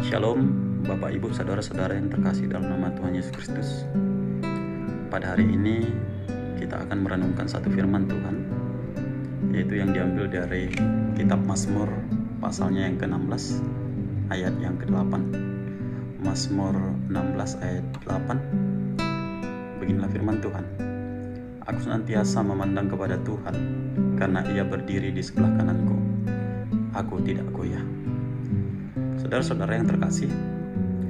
Shalom, Bapak Ibu, saudara-saudara yang terkasih dalam nama Tuhan Yesus Kristus. Pada hari ini kita akan merenungkan satu firman Tuhan, yaitu yang diambil dari kitab Mazmur pasalnya yang ke-16 ayat yang ke-8. Mazmur 16 ayat 8. Beginilah firman Tuhan. Aku senantiasa memandang kepada Tuhan, karena Ia berdiri di sebelah kananku. Aku tidak goyah. Saudara-saudara yang terkasih,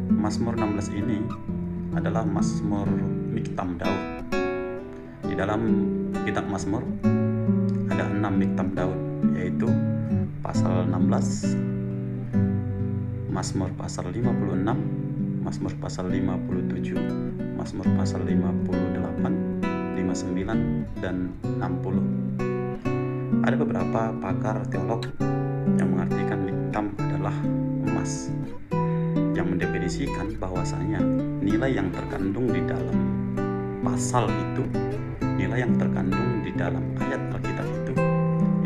Mazmur 16 ini adalah Mazmur Miktam Daud. Di dalam kitab Mazmur ada 6 Miktam Daud, yaitu pasal 16, Mazmur pasal 56, Mazmur pasal 57, Mazmur pasal 58, 59, dan 60. Ada beberapa pakar teolog yang mengartikan Miktam adalah emas, yang mendefinisikan bahwasanya nilai yang terkandung di dalam pasal itu, nilai yang terkandung di dalam ayat Alkitab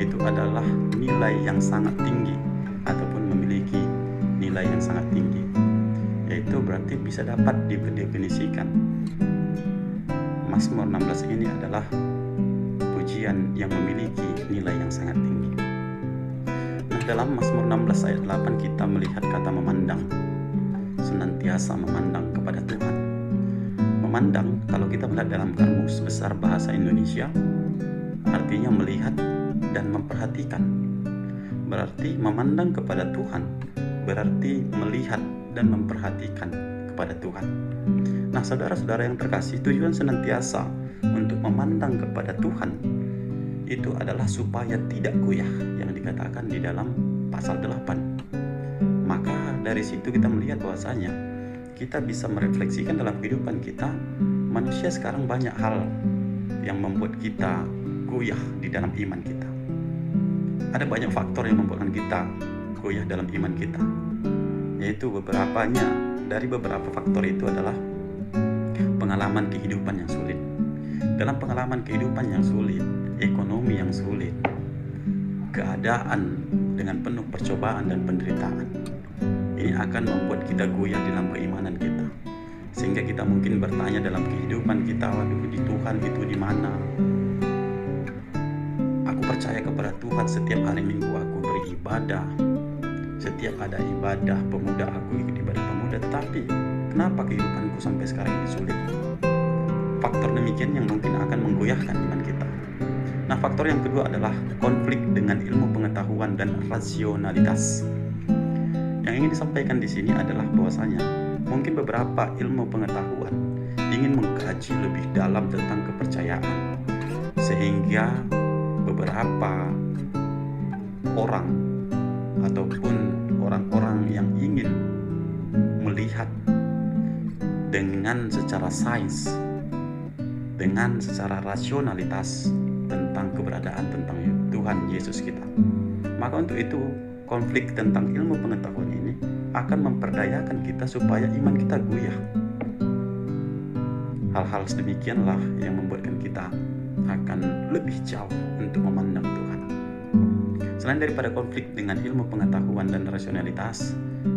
itu adalah nilai yang sangat tinggi ataupun memiliki nilai yang sangat tinggi, yaitu berarti bisa dapat didefinisikan Mazmur 16 ini adalah pujian yang memiliki nilai yang sangat tinggi. Dalam Mazmur 16 ayat 8 kita melihat kata memandang, senantiasa memandang kepada Tuhan. Memandang, kalau kita melihat dalam kamus besar bahasa Indonesia, artinya melihat dan memperhatikan. Berarti memandang kepada Tuhan berarti melihat dan memperhatikan kepada Tuhan. Nah, saudara-saudara yang terkasih, tujuan senantiasa untuk memandang kepada Tuhan itu adalah supaya tidak goyah, yang dikatakan di dalam pasal 8. Maka dari situ kita melihat bahwasanya kita bisa merefleksikan dalam kehidupan kita. Manusia sekarang banyak hal yang membuat kita goyah di dalam iman kita. Ada banyak faktor yang membuatkan kita goyah dalam iman kita, yaitu dari beberapa faktor itu adalah pengalaman kehidupan yang sulit. Dalam pengalaman kehidupan yang sulit, ekonomi yang sulit, keadaan dengan penuh percobaan dan penderitaan, ini akan membuat kita goyah dalam keimanan kita. Sehingga kita mungkin bertanya dalam kehidupan kita, waduh, di Tuhan itu di mana? Aku percaya kepada Tuhan, setiap hari Minggu aku beribadah, setiap ada ibadah pemuda aku ikut ibadah pemuda, tetapi kenapa kehidupanku sampai sekarang ini sulit? Faktor demikian yang mungkin akan menggoyahkan iman kita. Nah, faktor yang kedua adalah konflik dengan ilmu pengetahuan dan rasionalitas. Yang ingin disampaikan di sini adalah bahwasanya mungkin beberapa ilmu pengetahuan ingin mengkaji lebih dalam tentang kepercayaan, sehingga beberapa orang ataupun orang-orang yang ingin melihat dengan secara sains, dengan secara rasionalitas tentang keberadaan tentang Tuhan Yesus kita. Maka untuk itu konflik tentang ilmu pengetahuan ini akan memperdayakan kita supaya iman kita goyah. Hal-hal sedemikianlah yang membuatkan kita akan lebih jauh untuk memandang Tuhan. Selain daripada konflik dengan ilmu pengetahuan dan rasionalitas,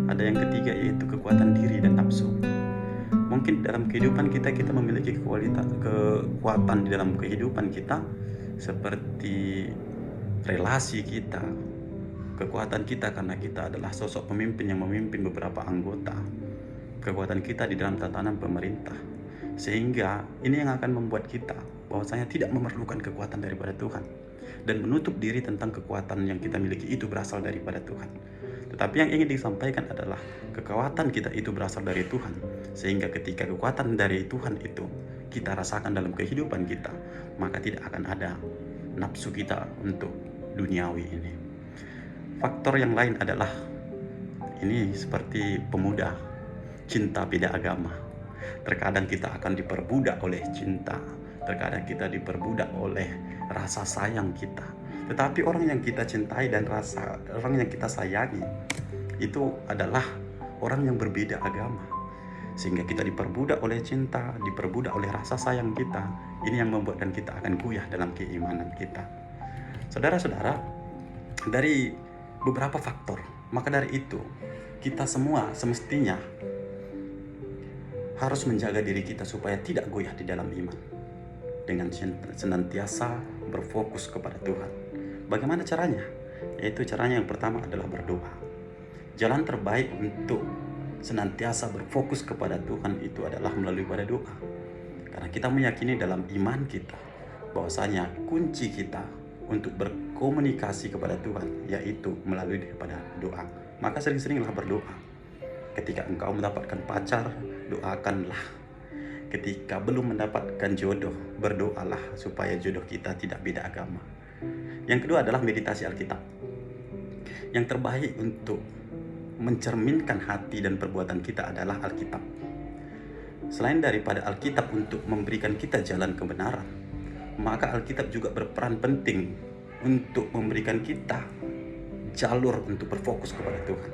ada yang ketiga, yaitu kekuatan diri dan nafsu. Mungkin dalam kehidupan kita memiliki kekuatan di dalam kehidupan kita, seperti relasi kita, kekuatan kita karena kita adalah sosok pemimpin yang memimpin beberapa anggota, kekuatan kita di dalam tatanan pemerintah, sehingga ini yang akan membuat kita bahwasanya tidak memerlukan kekuatan daripada Tuhan dan menutup diri tentang kekuatan yang kita miliki itu berasal daripada Tuhan. Tetapi yang ingin disampaikan adalah kekuatan kita itu berasal dari Tuhan, sehingga ketika kekuatan dari Tuhan itu kita rasakan dalam kehidupan kita, maka tidak akan ada nafsu kita untuk duniawi ini. Faktor yang lain adalah ini seperti pemuda, cinta beda agama. Terkadang kita akan diperbudak oleh cinta, terkadang kita diperbudak oleh rasa sayang kita. Tetapi orang yang kita cintai dan orang yang kita sayangi itu adalah orang yang berbeda agama, sehingga kita diperbudak oleh cinta, diperbudak oleh rasa sayang kita. Ini yang membuatkan kita akan goyah dalam keimanan kita. Saudara-saudara, dari beberapa faktor, maka dari itu kita semua semestinya harus menjaga diri kita supaya tidak goyah di dalam iman, dengan senantiasa berfokus kepada Tuhan. Bagaimana caranya? Yaitu caranya yang pertama adalah berdoa. Jalan terbaik untuk senantiasa berfokus kepada Tuhan itu adalah melalui pada doa. Karena kita meyakini dalam iman kita bahwasanya kunci kita untuk berkomunikasi kepada Tuhan yaitu melalui daripada doa. Maka sering-seringlah berdoa. Ketika engkau mendapatkan pacar, doakanlah. Ketika belum mendapatkan jodoh, berdoalah supaya jodoh kita tidak beda agama. Yang kedua adalah meditasi Alkitab. Yang terbaik untuk mencerminkan hati dan perbuatan kita adalah Alkitab. Selain daripada Alkitab untuk memberikan kita jalan kebenaran, maka Alkitab juga berperan penting untuk memberikan kita jalur untuk berfokus kepada Tuhan.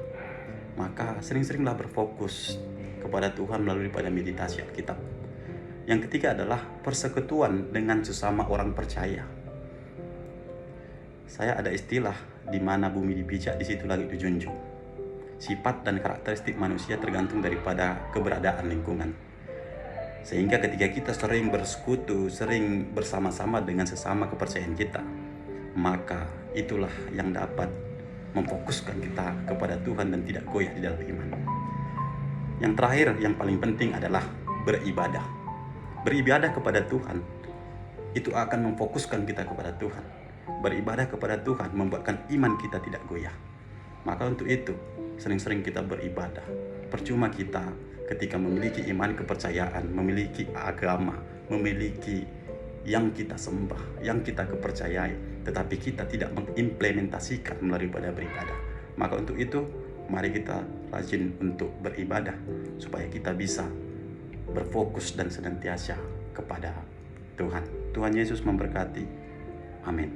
Maka sering-seringlah berfokus kepada Tuhan melalui pada meditasi Alkitab. Yang ketiga adalah persekutuan dengan sesama orang percaya. Saya ada istilah di mana bumi dipijak, di situ langit dijunjung. Sifat dan karakteristik manusia tergantung daripada keberadaan lingkungan. Sehingga ketika kita sering bersekutu, sering bersama-sama dengan sesama kepercayaan kita, maka itulah yang dapat memfokuskan kita kepada Tuhan dan tidak goyah di dalam iman. Yang terakhir, yang paling penting adalah beribadah. Beribadah kepada Tuhan itu akan memfokuskan kita kepada Tuhan. Beribadah kepada Tuhan membuatkan iman kita tidak goyah. Maka untuk itu sering-sering kita beribadah. Percuma kita ketika memiliki iman kepercayaan, memiliki agama, memiliki yang kita sembah, yang kita kepercayai, tetapi kita tidak mengimplementasikan melalui pada beribadah. Maka untuk itu mari kita rajin untuk beribadah supaya kita bisa berfokus dan senantiasa kepada Tuhan. Tuhan Yesus memberkati. Amin.